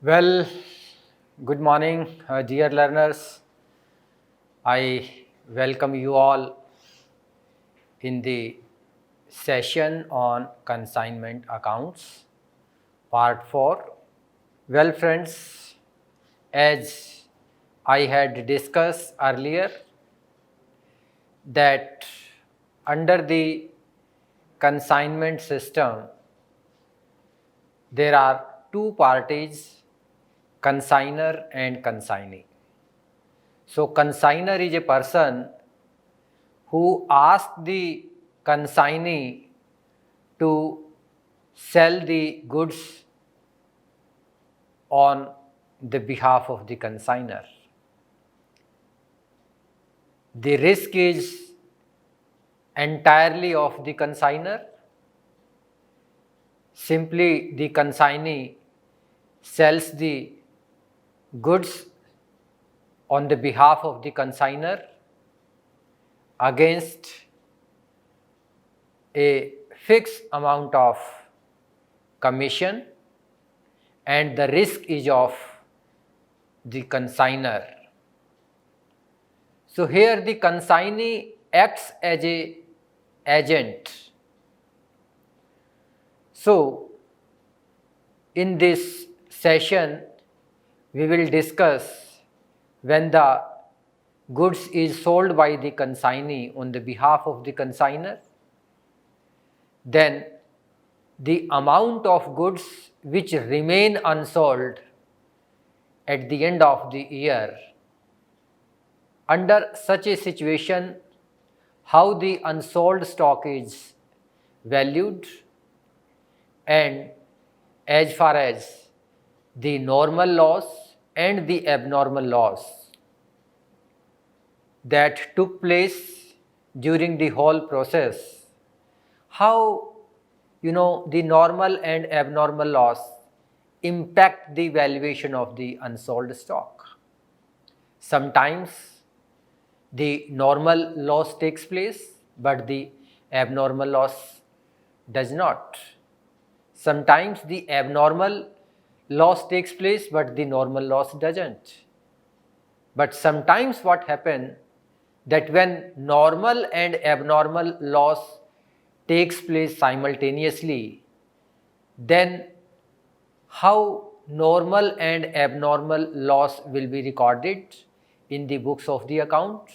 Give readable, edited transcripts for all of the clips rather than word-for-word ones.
Well, good morning, dear learners. I welcome you all in the session on consignment accounts, part 4. Well, friends, as I had discussed earlier, that under the consignment system, there are two parties, consignor and consignee. So, consignor is a person who asks the consignee to sell the goods on the behalf of the consignor. The risk is entirely of the consignor. Simply the consignee sells the goods on the behalf of the consignor against a fixed amount of commission, and the risk is of the consignor. So here the consignee acts as a agent. So in this session we will discuss when the goods is sold by the consignee on the behalf of the consignor, then the amount of goods which remain unsold at the end of the year. Under such a situation, how the unsold stock is valued, and as far as the normal loss and the abnormal loss that took place during the whole process, how the normal and abnormal loss impact the valuation of the unsold stock. Sometimes the normal loss takes place, but the abnormal loss does not. Sometimes the abnormal loss takes place, but the normal loss doesn't. But sometimes what happens that when normal and abnormal loss takes place simultaneously, then how normal and abnormal loss will be recorded in the books of the account,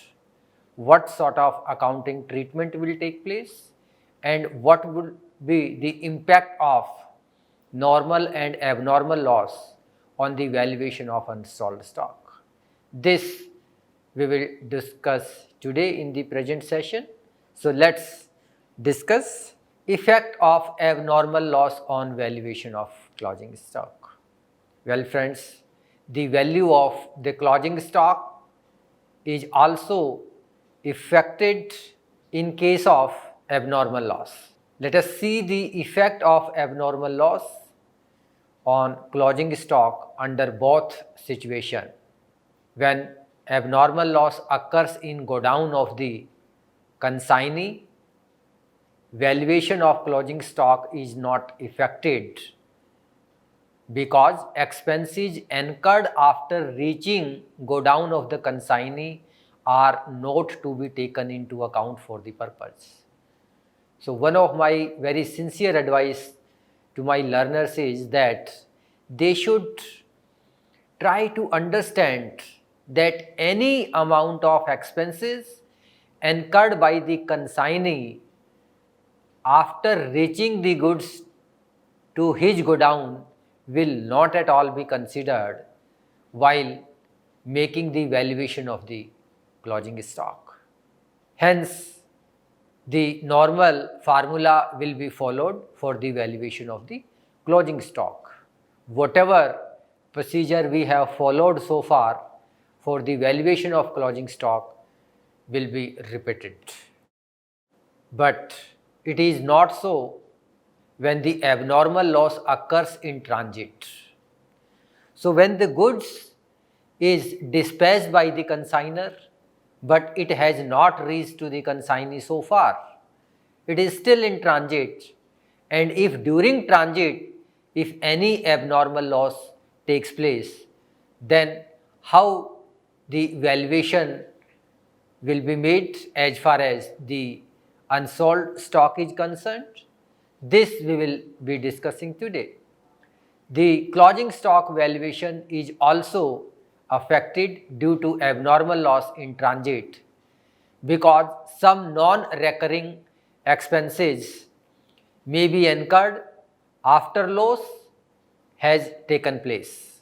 what sort of accounting treatment will take place, and what would be the impact of normal and abnormal loss on the valuation of unsold stock. This we will discuss today in the present session. So let's discuss effect of abnormal loss on valuation of closing stock. Well, friends, the value of the closing stock is also affected in case of abnormal loss. Let us see the effect of abnormal loss on closing stock under both situation. When abnormal loss occurs in go down of the consignee, valuation of closing stock is not affected because expenses incurred after reaching go down of the consignee are not to be taken into account for the purpose. So one of my very sincere advice to my learners is that they should try to understand that any amount of expenses incurred by the consignee after reaching the goods to his godown will not at all be considered while making the valuation of the closing stock. Hence, the normal formula will be followed for the valuation of the closing stock. Whatever procedure we have followed so far for the valuation of closing stock will be repeated. But it is not so when the abnormal loss occurs in transit. So when the goods is dispatched by the consignor, but it has not reached to the consignee so far, it is still in transit, and if during transit, if any abnormal loss takes place, then how the valuation will be made as far as the unsold stock is concerned, this we will be discussing today. The closing stock valuation is also affected due to abnormal loss in transit because some non-recurring expenses may be incurred after loss has taken place.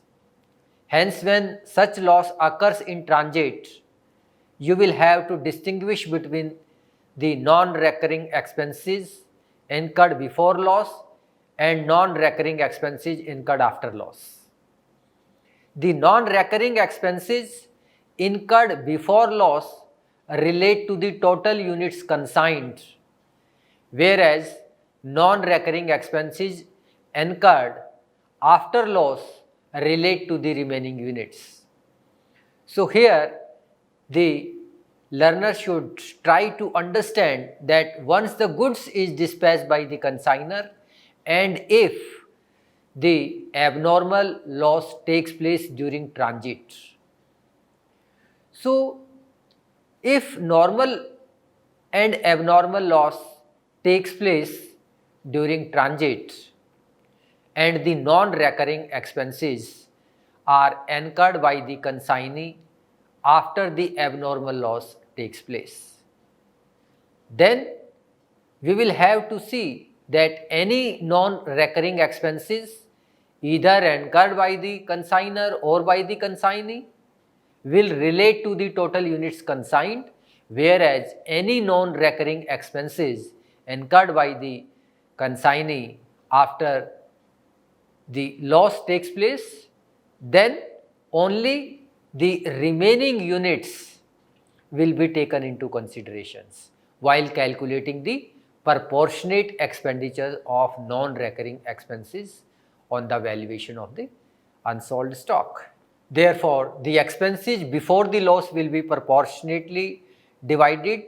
Hence, when such loss occurs in transit, you will have to distinguish between the non-recurring expenses incurred before loss and non-recurring expenses incurred after loss. The non-recurring expenses incurred before loss relate to the total units consigned, whereas non-recurring expenses incurred after loss relate to the remaining units. So here the learner should try to understand that once the goods is dispatched by the consignor and if the abnormal loss takes place during transit. So if normal and abnormal loss takes place during transit and the non-recurring expenses are incurred by the consignee after the abnormal loss takes place, then we will have to see that any non-recurring expenses either incurred by the consignor or by the consignee will relate to the total units consigned, whereas any non-recurring expenses incurred by the consignee after the loss takes place, then only the remaining units will be taken into considerations while calculating the proportionate expenditure of non-recurring expenses on the valuation of the unsold stock. Therefore, the expenses before the loss will be proportionately divided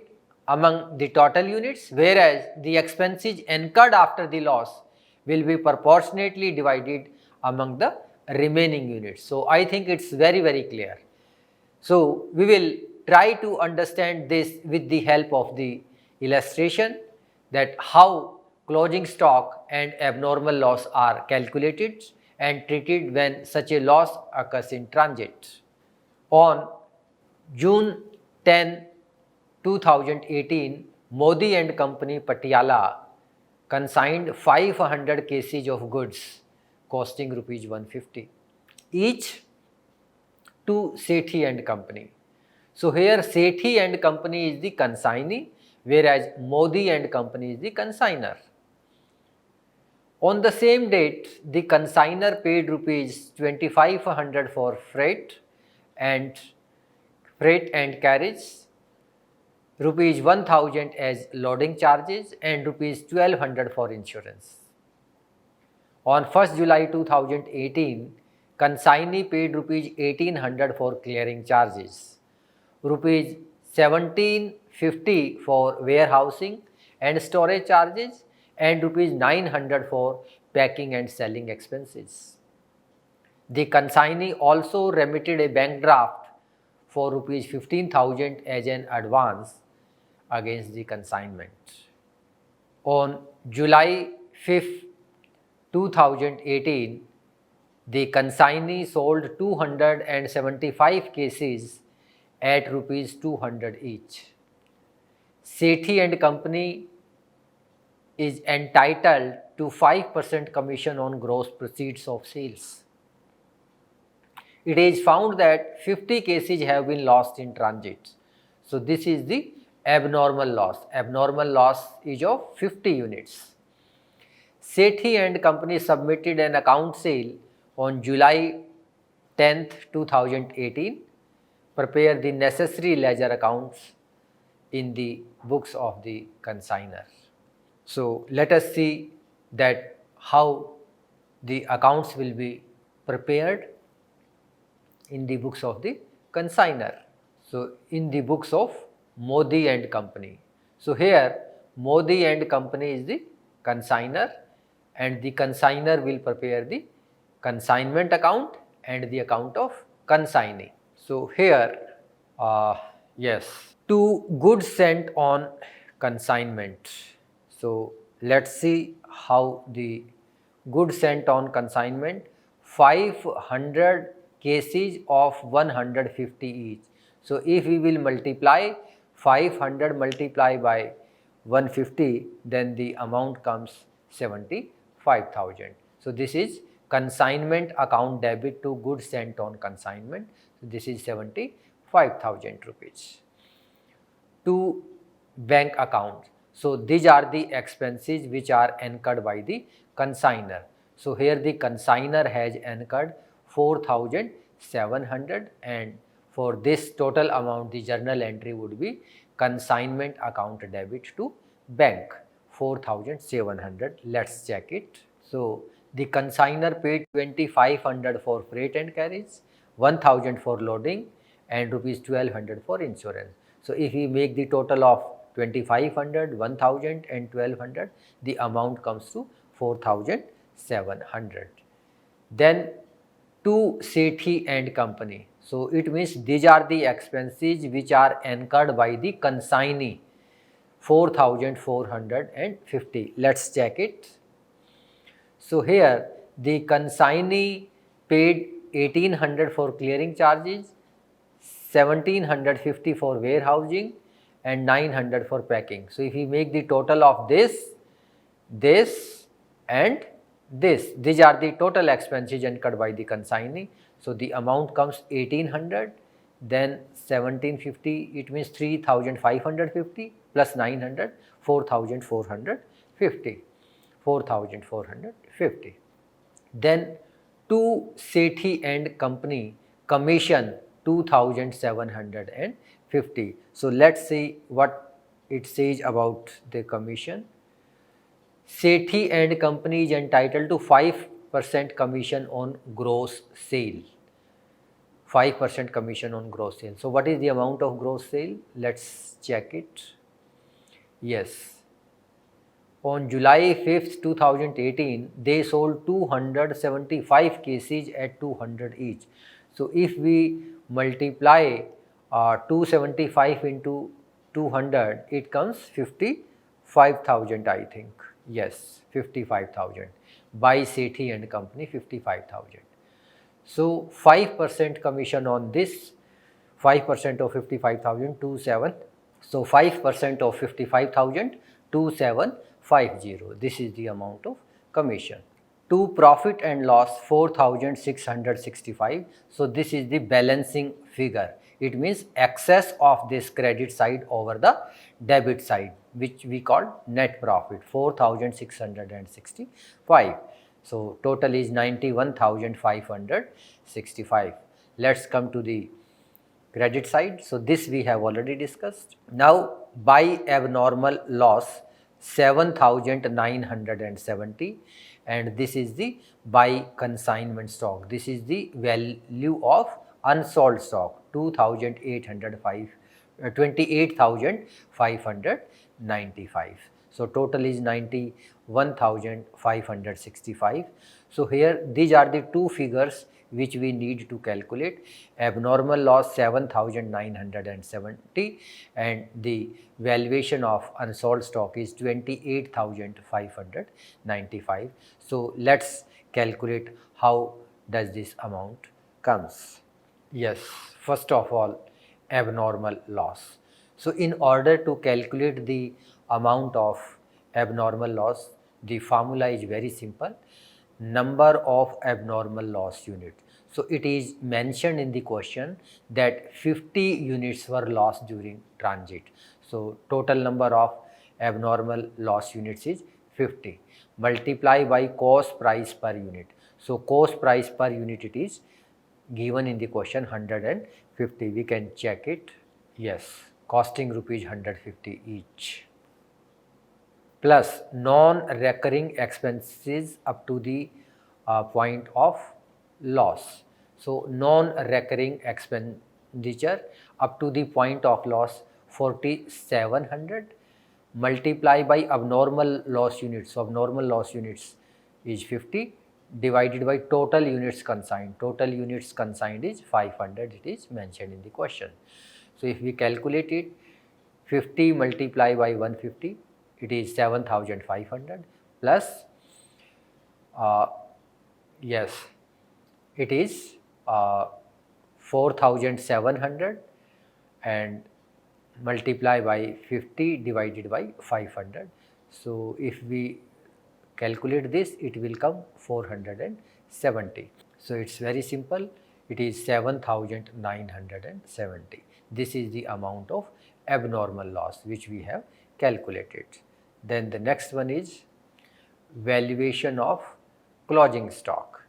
among the total units, whereas the expenses incurred after the loss will be proportionately divided among the remaining units. So, I think it is very, very clear. So, we will try to understand this with the help of the illustration, that how closing stock and abnormal loss are calculated and treated when such a loss occurs in transit. On June 10, 2018, Modi and Company, Patiala consigned 500 kgs of goods costing rupees 150 each to Sethi and Company. So here Sethi and Company is the consignee, whereas Modi and Company is the consignor. On the same date, the consignor paid rupees 2500 for freight and carriage, rupees 1000 as loading charges and rupees 1200 for insurance. On 1st July 2018, consignee paid rupees 1800 for clearing charges, rupees 1750 for warehousing and storage charges and rupees 900 for packing and selling expenses. The consignee also remitted a bank draft for rupees 15,000 as an advance against the consignment. On July 5, 2018, the consignee sold 275 cases at rupees 200 each. Sethi and Company is entitled to 5% commission on gross proceeds of sales. It is found that 50 cases have been lost in transit. So, this is the abnormal loss. Abnormal loss is of 50 units. Sethi and Company submitted an account sale on July 10, 2018, prepare the necessary ledger accounts in the books of the consignor. So, let us see that how the accounts will be prepared in the books of the consignor. So, in the books of Modi and Company. So, here Modi and Company is the consignor and the consignor will prepare the consignment account and the account of consignee. So here, yes, to goods sent on consignment. So let's see how the goods sent on consignment, 500 cases of 150 each. So if we will multiply 500 multiply by 150, then the amount comes 75,000. So this is consignment account debit to goods sent on consignment. So this is 75,000 rupees. To bank account. So these are the expenses which are incurred by the consignor. So here the consignor has incurred 4,700, and for this total amount the journal entry would be consignment account debit to bank 4,700. Let's check it. So the consignor paid 2,500 for freight and carriage, 1,000 for loading, and rupees 1,200 for insurance. So if we make the total of 2,500, 1,000 and 1,200, the amount comes to 4,700. Then to Sethi and Company. So it means these are the expenses which are incurred by the consignee, 4,450. Let's check it. So here the consignee paid 1,800 for clearing charges, 1,750 for warehousing, and 900 for packing. So if we make the total of this and this, these are the total expenses incurred by the consignee. So the amount comes 1,800, then 1,750, it means 3,550 plus 900, 4,450. 4,450. Then to Sethi and Company, commission 2,750. So let's see what it says about the commission. Sethi and Company is entitled to 5% commission on gross sale. 5% commission on gross sale. So what is the amount of gross sale? Let's check it. Yes. On July 5th, 2018, they sold 275 cases at 200 each. So if we multiply 275 into 200, it comes 55,000, I think. Yes, 55,000. By Sethi and Company, 55,000. So 5% commission on this, 5% of 55,000, 27. So 5% of 55,000, 2750. This is the amount of commission. To profit and loss, 4,665. So this is the balancing figure. It means excess of this credit side over the debit side, which we call net profit, 4,665. So total is 91,565. Let's come to the credit side. So this we have already discussed. Now by abnormal loss, 7,970, and this is the by consignment stock. This is the value of unsold stock, 28,595. So total is 91,565. So here these are the two figures which we need to calculate. Abnormal loss 7,970 and the valuation of unsold stock is 28,595. So let's calculate how does this amount comes. Yes, first of all, abnormal loss. So in order to calculate the amount of abnormal loss, the formula is very simple. Number of abnormal loss unit. So it is mentioned in the question that 50 units were lost during transit. So total number of abnormal loss units is 50. Multiply by cost price per unit. So cost price per unit, it is given in the question 150. We can check it. Yes, costing rupees 150 each. Plus non-recurring expenses up to the point of loss. So non-recurring expenditure up to the point of loss 4,700 multiply by abnormal loss units. So abnormal loss units is 50 divided by total units consigned. Total units consigned is 500, it is mentioned in the question. So if we calculate it, 50 multiplied by 150, it is 7500 plus yes, it is 4700 and multiply by 50 divided by 500. So if we calculate this, it will come 470. So it's very simple, it is 7970. This is the amount of abnormal loss which we have calculated. Then the next one is valuation of closing stock.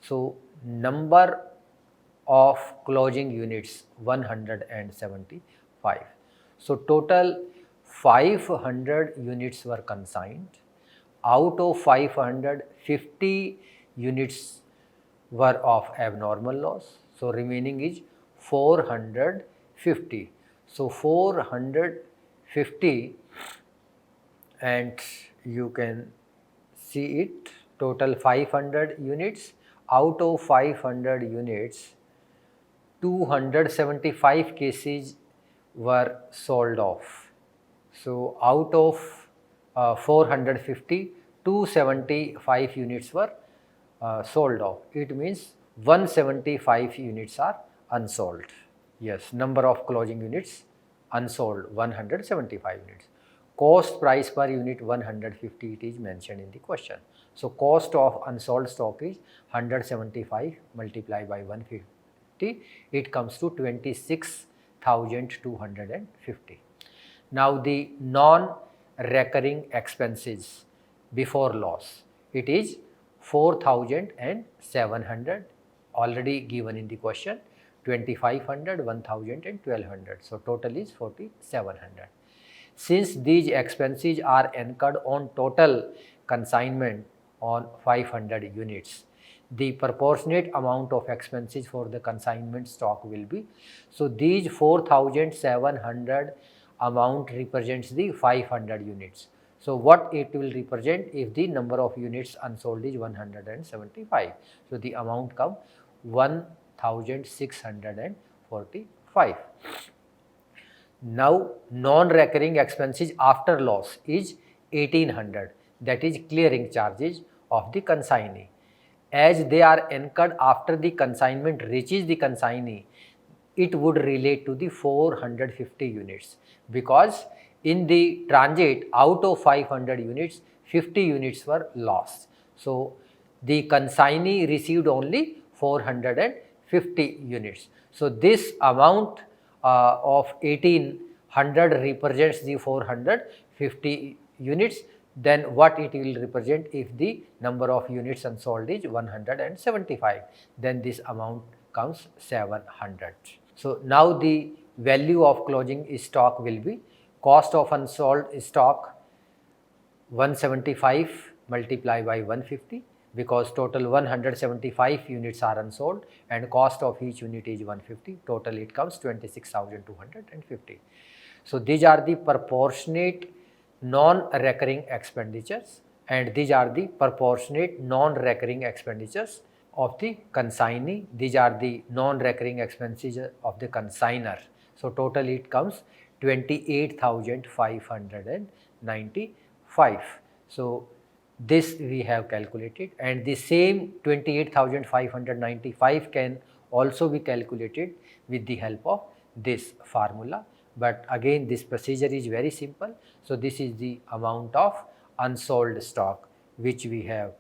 So number of closing units 175. So total 500 units were consigned. Out of 550 units were of abnormal loss. So remaining is 450. So 450, and you can see it, total 500 units. Out of 500 units, 275 cases were sold off. So out of 450, 275 units were sold off. It means 175 units are unsold. Yes, number of closing units unsold 175 units. Cost price per unit 150, it is mentioned in the question. So cost of unsold stock is 175 multiplied by 150, it comes to 26,250. Now the non-recurring expenses before loss, it is 4,700, already given in the question, 2,500, 1,000 and 1,200. So total is 4,700. Since these expenses are incurred on total consignment on 500 units, the proportionate amount of expenses for the consignment stock will be, so these 4,700 amount represents the 500 units. So what it will represent if the number of units unsold is 175. So the amount come 1,645. Now non-recurring expenses after loss is 1800, that is clearing charges of the consignee. As they are incurred after the consignment reaches the consignee, it would relate to the 450 units, because in the transit out of 500 units, 50 units were lost. So the consignee received only 450 units. So this amount of 1800 represents the 450 units. Then what it will represent if the number of units unsold is 175, then this amount comes 700. So now the value of closing stock will be cost of unsold stock 175 multiplied by 150, because total 175 units are unsold and cost of each unit is 150, total it comes 26,250. So these are the proportionate non-recurring expenditures, and these are the proportionate non-recurring expenditures of the consignee. These are the non-recurring expenses of the consignor. So total it comes 28,595. So this we have calculated, and the same 28,595 can also be calculated with the help of this formula. But again, this procedure is very simple. So this is the amount of unsold stock which we have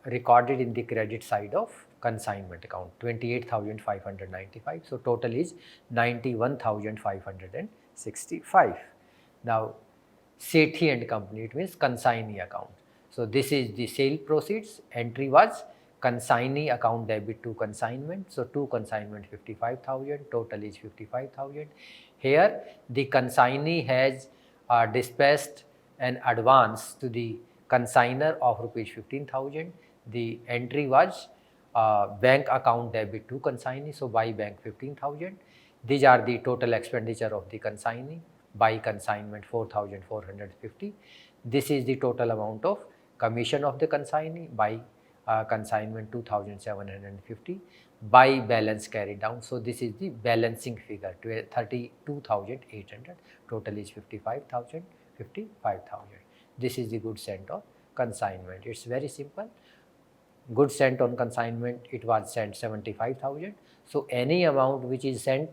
recorded in the credit side of consignment account, 28,595. So total is 91,565. Now Sethi and Company, it means consignee account. So this is the sale proceeds. Entry was consignee account debit to consignment. So to consignment 55,000, total is 55,000. Here the consignee has dispatched an advance to the consignor of rupees 15,000. The entry was bank account debit to consignee. So by bank 15,000. These are the total expenditure of the consignee. By consignment 4,450. This is the total amount of commission of the consignee. By consignment 2750 by balance carried down. So this is the balancing figure, 32,800, total is 55,000, 55,000. This is the goods sent on consignment. It's very simple. Goods sent on consignment, it was sent 75,000. So any amount which is sent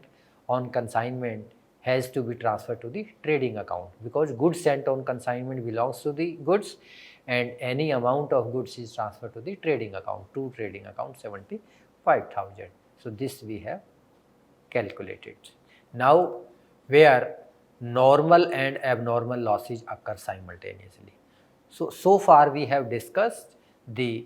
on consignment has to be transferred to the trading account, because goods sent on consignment belongs to the goods, and any amount of goods is transferred to the trading account, to trading account 75,000. So this we have calculated. Now where normal and abnormal losses occur simultaneously. So far we have discussed the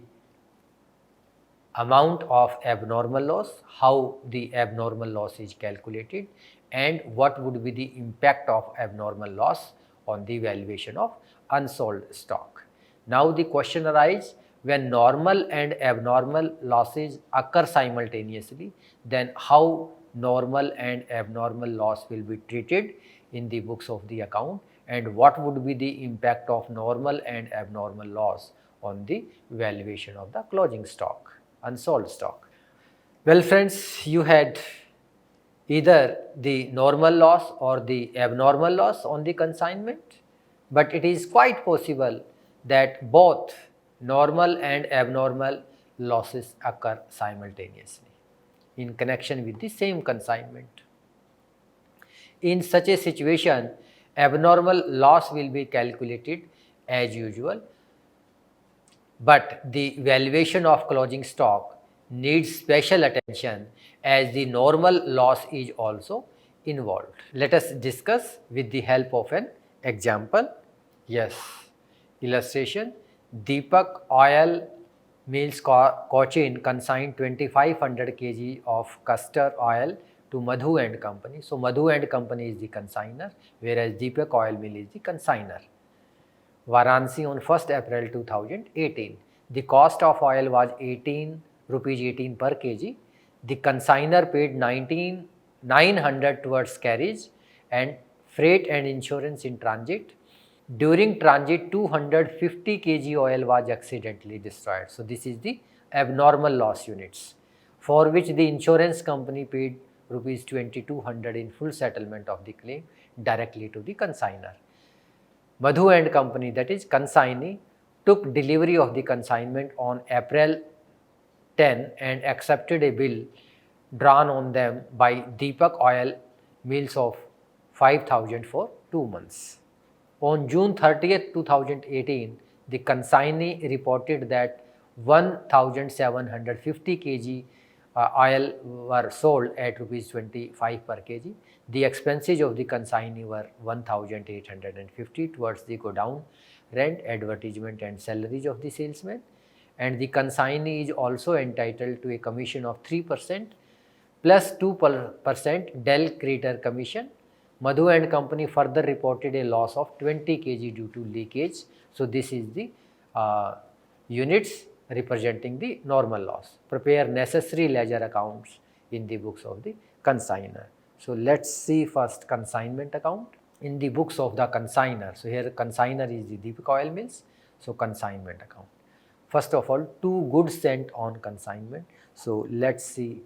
amount of abnormal loss, how the abnormal loss is calculated, and what would be the impact of abnormal loss on the valuation of unsold stock. Now the question arises, when normal and abnormal losses occur simultaneously, then how normal and abnormal loss will be treated in the books of the account, and what would be the impact of normal and abnormal loss on the valuation of the closing stock, unsold stock. Well friends, you had either the normal loss or the abnormal loss on the consignment, but it is quite possible that both normal and abnormal losses occur simultaneously in connection with the same consignment. In such a situation, abnormal loss will be calculated as usual, but the valuation of closing stock needs special attention as the normal loss is also involved. Let us discuss with the help of an example. Yes, illustration. Deepak Oil Mills Cochin consigned 2500 kg of castor oil to Madhu and Company. So Madhu and Company is the consignor, whereas Deepak Oil Mill is the consignor. Varanasi on 1st April 2018. The cost of oil was rupees 18 per kg. The consignor paid 900 towards carriage and freight and insurance in transit. During transit, 250 kg oil was accidentally destroyed. So this is the abnormal loss units, for which the insurance company paid rupees 2200 in full settlement of the claim directly to the consignor. Madhu and Company, that is consignee, took delivery of the consignment on April 10 and accepted a bill drawn on them by Deepak Oil Mills of 5,000 for 2 months. On June 30th, 2018, the consignee reported that 1,750 kg oil were sold at rupees 25 per kg. The expenses of the consignee were 1,850 towards the godown rent, advertisement and salaries of the salesman, and the consignee is also entitled to a commission of 3% plus 2% Dell Crater commission. Madhu and Company further reported a loss of 20 kg due to leakage. So this is the units representing the normal loss. Prepare necessary ledger accounts in the books of the consignor. So let's see first consignment account in the books of the consignor. So here consignor is the Deepak Oil Mills. So consignment account. First of all, 2 goods sent on consignment. So let's see,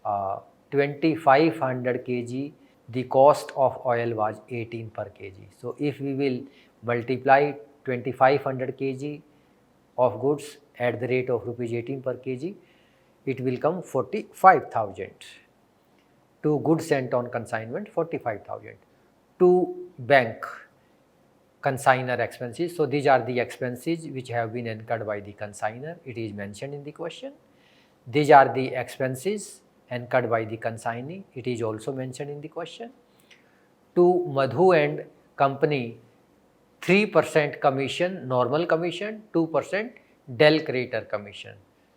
2500 kg, the cost of oil was 18 per kg. So if we will multiply 2500 kg of goods at the rate of rupees 18 per kg, it will come 45,000. 2 goods sent on consignment, 45,000. 2 bank consignor expenses. So these are the expenses which have been incurred by the consignor. It is mentioned in the question. These are the expenses incurred by the consignee. It is also mentioned in the question. To Madhu and Company, 3% commission, normal commission, 2% Dell Crater commission.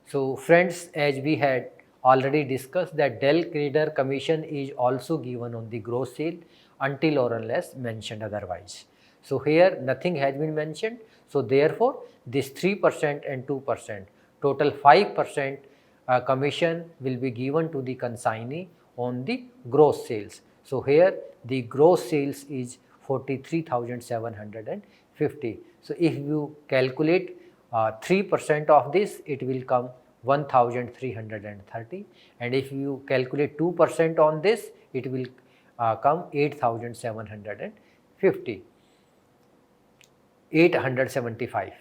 So friends, as we had already discussed, that Dell Crater commission is also given on the gross sale until or unless mentioned otherwise. So here nothing has been mentioned. So therefore this 3% and 2%, total 5% commission will be given to the consignee on the gross sales. So here the gross sales is 43,750. So if you calculate 3% of this, it will come 1330, and if you calculate 2% on this, it will come 875.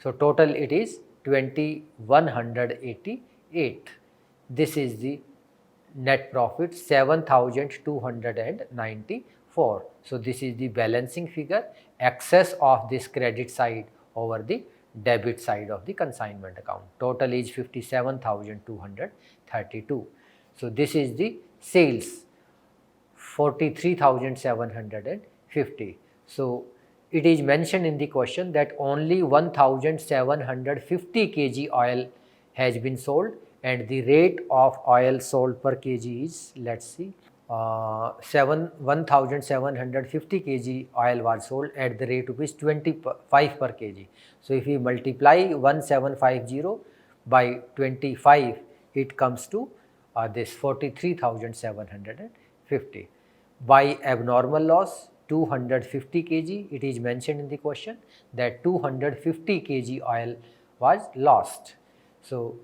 So total it is 2188. This is the net profit 7294. So this is the balancing figure, excess of this credit side over the debit side of the consignment account. Total is 57,232. So this is the sales 43,750. So it is mentioned in the question that only 1,750 kg oil has been sold, and the rate of oil sold per kg is, let's see, 1,750 kg oil was sold at the rate rupees 25 per kg. So if we multiply 1750 by 25, it comes to this 43,750. By abnormal loss, 250 kg, it is mentioned in the question that 250 kg oil was lost. So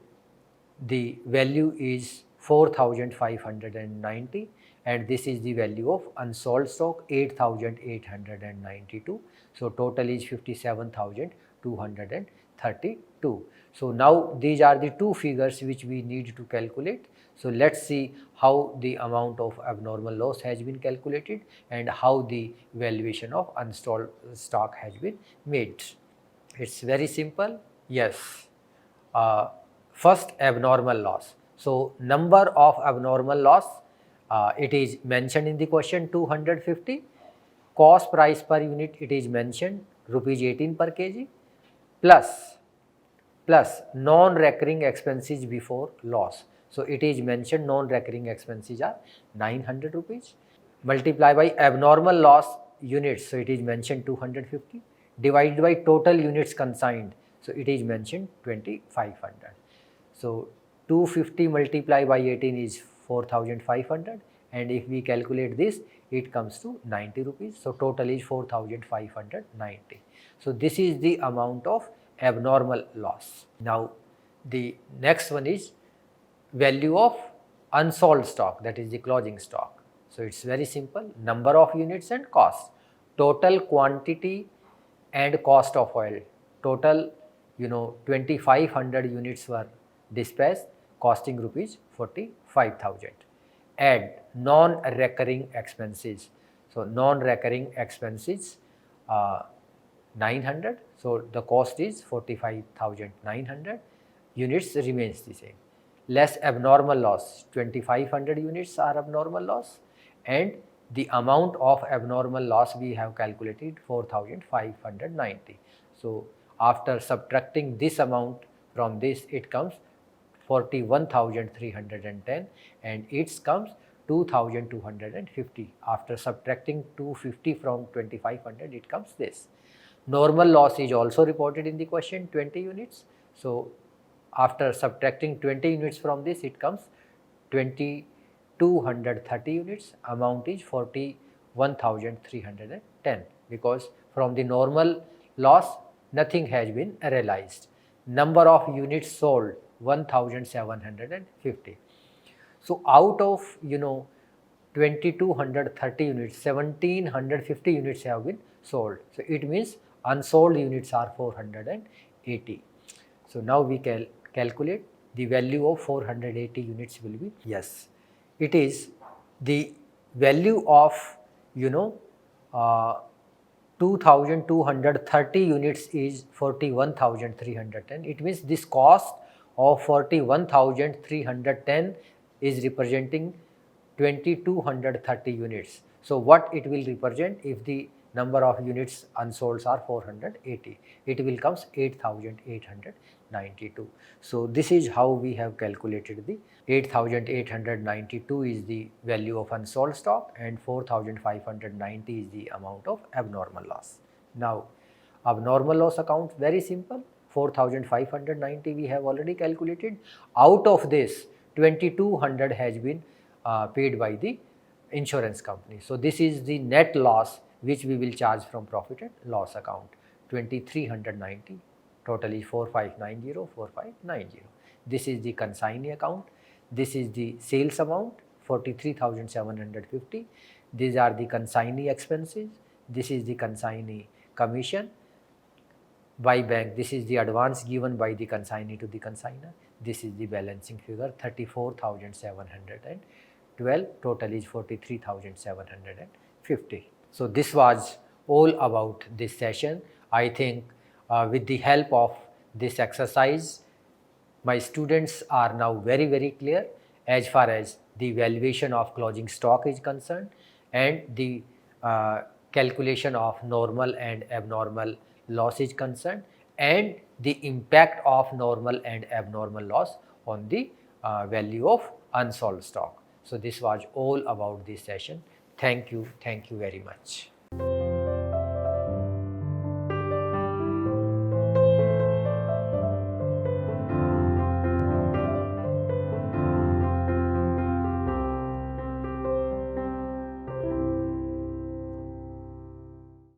the value is 4,590, and this is the value of unsold stock 8,892. So total is 57,232. So now these are the two figures which we need to calculate. So let's see how the amount of abnormal loss has been calculated and how the valuation of unsold stock has been made. It's very simple. Yes. First, abnormal loss. So number of abnormal loss, it is mentioned in the question 250. Cost price per unit, it is mentioned rupees 18 per kg, plus non-recurring expenses before loss. So it is mentioned non-recurring expenses are 900 rupees. Multiply by abnormal loss units, so it is mentioned 250, divided by total units consigned, so it is mentioned 2500. So 250 multiplied by 18 is 4500, and if we calculate this, it comes to 90 rupees. So total is 4590. So this is the amount of abnormal loss. Now the next one is value of unsold stock, that is the closing stock. So it's very simple, number of units and cost, total quantity and cost of oil. Total 2500 units were dispatched, costing rupees 45,000. Add non-recurring expenses. So non-recurring expenses 900. So the cost is 45,900. Units remains the same. Less abnormal loss, 2500 units are abnormal loss, and the amount of abnormal loss we have calculated 4590. So after subtracting this amount from this, it comes 41,310, and it comes 2,250. After subtracting 250 from 2500, it comes this. Normal loss is also reported in the question, 20 units. So after subtracting 20 units from this, it comes 2230 units. Amount is 41,310, because from the normal loss nothing has been realized. Number of units sold 1750. So out of 2230 units, 1750 units have been sold. So it means unsold units are 480. So now we can calculate the value of 480 units will be, yes, it is the value of 2230 units is 41,310. It means this cost of 41,310 is representing 2230 units. So what it will represent if the number of units unsold are 480? It will comes 8,892. So this is how we have calculated the 8,892 is the value of unsold stock, and 4,590 is the amount of abnormal loss. Now abnormal loss account, very simple, 4,590 we have already calculated. Out of this 2,200 has been paid by the insurance company. So this is the net loss which we will charge from profit and loss account, 2,390 total is 4590. This is the consignee account. This is the sales amount 43,750. These are the consignee expenses. This is the consignee commission by bank. This is the advance given by the consignee to the consignor. This is the balancing figure 34,712. Total is 43,750. So this was all about this session. I think with the help of this exercise, my students are now very clear as far as the valuation of closing stock is concerned and the calculation of normal and abnormal loss is concerned and the impact of normal and abnormal loss on the value of unsold stock. So this was all about this session. Thank you very much.